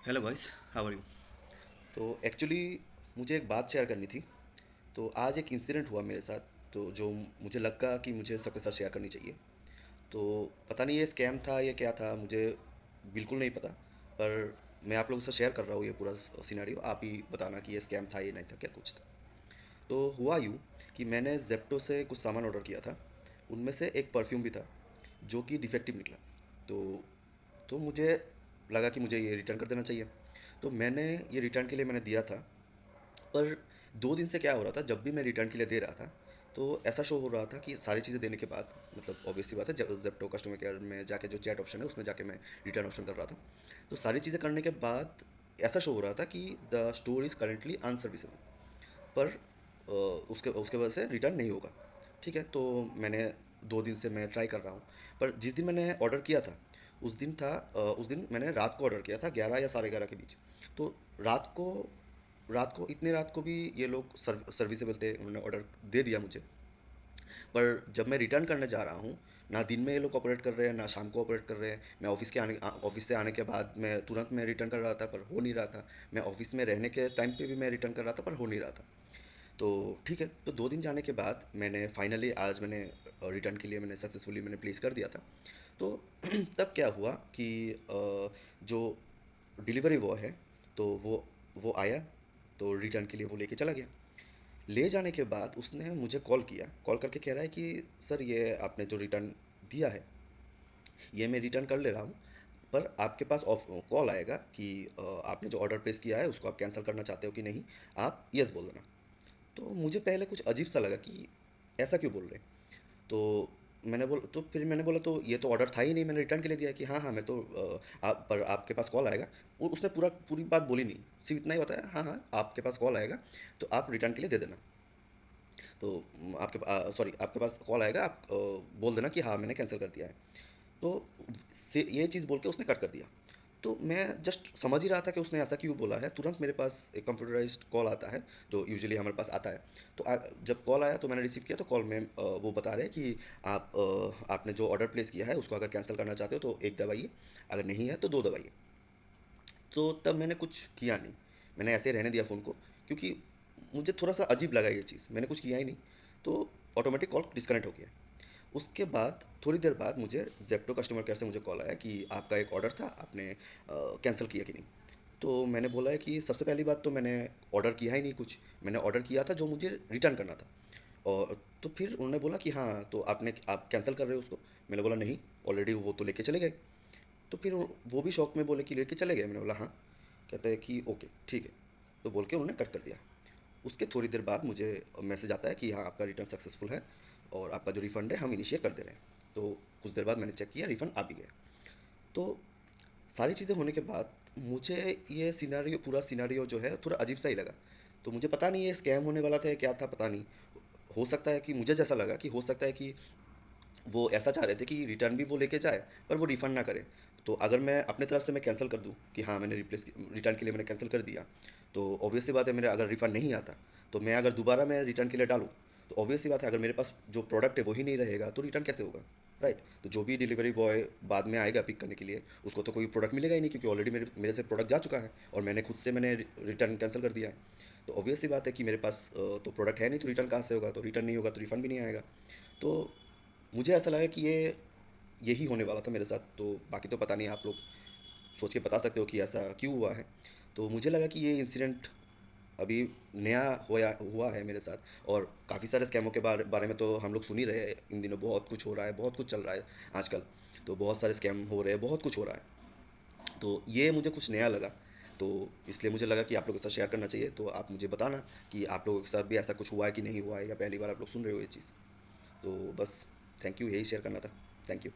Hello guys, how are you. तो actually मुझे एक बात शेयर करनी थी। तो आज एक इंसिडेंट हुआ मेरे साथ, तो जो मुझे लगा कि मुझे सबके साथ शेयर करनी चाहिए। तो पता नहीं ये स्कैम था या क्या था, मुझे बिल्कुल नहीं पता। पर मैं आप लोगों से शेयर कर रहा हूँ ये पूरा सिनेरियो। आप ही बताना कि ये स्कैम था या नहीं था, क्या कुछ था। तो हुआ यूँ कि मैंने जेप्टो से कुछ सामान ऑर्डर किया था। उनमें से एक परफ्यूम भी था जो कि डिफेक्टिव निकला। तो मुझे लगा कि मुझे ये रिटर्न कर देना चाहिए। तो मैंने ये रिटर्न के लिए मैंने दिया था। पर 2 दिन से क्या हो रहा था, जब भी मैं रिटर्न के लिए दे रहा था तो ऐसा शो हो रहा था कि सारी चीज़ें देने के बाद, मतलब ऑब्वियस सी बात है, जब जेप्टो कस्टमर केयर में जाके जो चैट ऑप्शन है उसमें जाके मैं रिटर्न ऑप्शन कर रहा था। तो सारी चीज़ें करने के बाद ऐसा शो हो रहा था कि the store is currently unserviceable. पर उसके उसके वजह से रिटर्न नहीं होगा। ठीक है, तो मैंने 2 दिन से मैं ट्राई कर रहा हूँ। पर जिस दिन मैंने ऑर्डर किया था उस दिन मैंने रात को ऑर्डर किया था, 11 या साढ़े 11 के बीच। तो रात को इतने रात को भी ये लोग सर्विसेबल थे, उन्होंने ऑर्डर दे दिया मुझे। पर जब मैं रिटर्न करने जा रहा हूँ, ना दिन में ये लोग ऑपरेट कर रहे हैं ना शाम को ऑपरेट कर रहे हैं। मैं ऑफिस से आने के बाद मैं तुरंत मैं रिटर्न कर रहा था पर हो नहीं रहा था। मैं ऑफिस में रहने के टाइम पे भी मैं रिटर्न कर रहा था पर हो नहीं रहा था। तो ठीक है, तो 2 दिन जाने के बाद मैंने फाइनली आज मैंने रिटर्न के लिए मैंने सक्सेसफुली मैंने प्लेस कर दिया था। तो तब क्या हुआ कि जो डिलीवरी बॉय है, तो वो आया। तो रिटर्न के लिए वो लेके चला गया। ले जाने के बाद उसने मुझे कॉल करके कह रहा है कि सर, ये आपने जो रिटर्न दिया है ये मैं रिटर्न कर ले रहा हूँ। पर आपके पास ऑफ कॉल आएगा कि आपने जो ऑर्डर प्लेस किया है उसको आप कैंसिल करना चाहते हो कि नहीं, आप यस बोल देना। तो मुझे पहले कुछ अजीब सा लगा कि ऐसा क्यों बोल रहे हैं। तो तो फिर मैंने बोला, तो ये तो ऑर्डर था ही नहीं, मैंने रिटर्न के लिए दिया है कि हाँ हाँ मैं तो आप पर आपके पास कॉल आएगा। उसने पूरी बात बोली नहीं, सिर्फ इतना ही बताया, हाँ हाँ आपके पास कॉल आएगा तो आप रिटर्न के लिए दे देना। तो आपके पास कॉल आएगा, आप बोल देना कि हाँ मैंने कैंसिल कर दिया है। तो ये चीज़ बोल के उसने कट कर दिया। तो मैं जस्ट समझ ही रहा था कि उसने ऐसा क्यों बोला है। तुरंत मेरे पास एक कंप्यूटराइज्ड कॉल आता है जो यूजुअली हमारे पास आता है। तो जब कॉल आया तो मैंने रिसीव किया, तो कॉल में वो बता रहे हैं कि आपने जो ऑर्डर प्लेस किया है उसको अगर कैंसिल करना चाहते हो तो एक दबाइए, अगर नहीं है तो दो दबाइए। तो तब मैंने कुछ किया नहीं, मैंने ऐसे ही रहने दिया फ़ोन को, क्योंकि मुझे थोड़ा सा अजीब लगा ये चीज़। मैंने कुछ किया ही नहीं, तो ऑटोमेटिक कॉल डिस्कनेक्ट हो गया। उसके बाद थोड़ी देर बाद मुझे जेप्टो कस्टमर केयर से मुझे कॉल आया कि आपका एक ऑर्डर था, आपने कैंसिल किया कि नहीं। तो मैंने बोला है कि सबसे पहली बात तो मैंने ऑर्डर किया ही नहीं कुछ। मैंने ऑर्डर किया था जो मुझे रिटर्न करना था। और तो फिर उन्होंने बोला कि हाँ, तो आप कैंसिल कर रहे हो उसको। मैंने बोला नहीं, ऑलरेडी वो तो लेके चले गए। तो फिर वो भी शौक में बोले कि लेके चले गए। मैंने बोला हाँ। कहते हैं कि ओके ठीक है, तो बोल के उन्होंने कट कर दिया। उसके थोड़ी देर बाद मुझे मैसेज आता है कि हाँ आपका रिटर्न सक्सेसफुल है और आपका जो रिफ़ंड है हम इनिशिएट कर दे रहे हैं। तो कुछ देर बाद मैंने चेक किया, रिफ़ंड आ भी गया। तो सारी चीज़ें होने के बाद मुझे ये पूरा सिनेरियो जो है थोड़ा अजीब सा ही लगा। तो मुझे पता नहीं ये स्कैम होने वाला था या क्या था, पता नहीं। हो सकता है कि मुझे जैसा लगा कि हो सकता है कि वो ऐसा चाह रहे थे कि रिटर्न भी वो लेके जाए पर वो रिफ़ंड ना करे। तो अगर मैं अपने तरफ से मैं कैंसिल कर दूँ कि हाँ मैंने रिटर्न के लिए मैंने कैंसिल कर दिया, तो ऑब्वियस सी बात है, मेरा अगर रिफ़ंड नहीं आता तो मैं अगर दोबारा मैं रिटर्न के लिए डालूँ, तो ऑब्वियस सी बात है, अगर मेरे पास जो प्रोडक्ट है वही नहीं रहेगा तो रिटर्न कैसे होगा। राइट। तो जो भी डिलीवरी बॉय बाद में आएगा पिक करने के लिए, उसको तो कोई प्रोडक्ट मिलेगा ही नहीं, क्योंकि ऑलरेडी मेरे से प्रोडक्ट जा चुका है और मैंने खुद से मैंने रिटर्न कैंसिल कर दिया है। तो ऑब्वियस सी बात है कि मेरे पास तो प्रोडक्ट है नहीं, तो रिटर्न कहाँ से होगा। तो रिटर्न नहीं होगा तो रिफ़ंड भी नहीं आएगा। तो मुझे ऐसा लगा कि यही होने वाला था मेरे साथ। तो बाकी तो पता नहीं, आप लोग सोच के बता सकते हो कि ऐसा क्यों हुआ है। तो मुझे लगा कि ये इंसिडेंट अभी नया हुआ है मेरे साथ। और काफ़ी सारे स्कैमों के बारे में तो हम लोग सुन ही रहे हैं। इन दिनों बहुत कुछ हो रहा है, बहुत कुछ चल रहा है आजकल। तो बहुत सारे स्कैम हो रहे हैं, बहुत कुछ हो रहा है। तो ये मुझे कुछ नया लगा। तो इसलिए मुझे लगा कि आप लोगों के साथ शेयर करना चाहिए। तो आप मुझे बताना कि आप लोगों के साथ भी ऐसा कुछ हुआ है कि नहीं हुआ है, या पहली बार आप लोग सुन रहे हो ये चीज़। तो बस, थैंक यू, यही शेयर करना था। Thank you.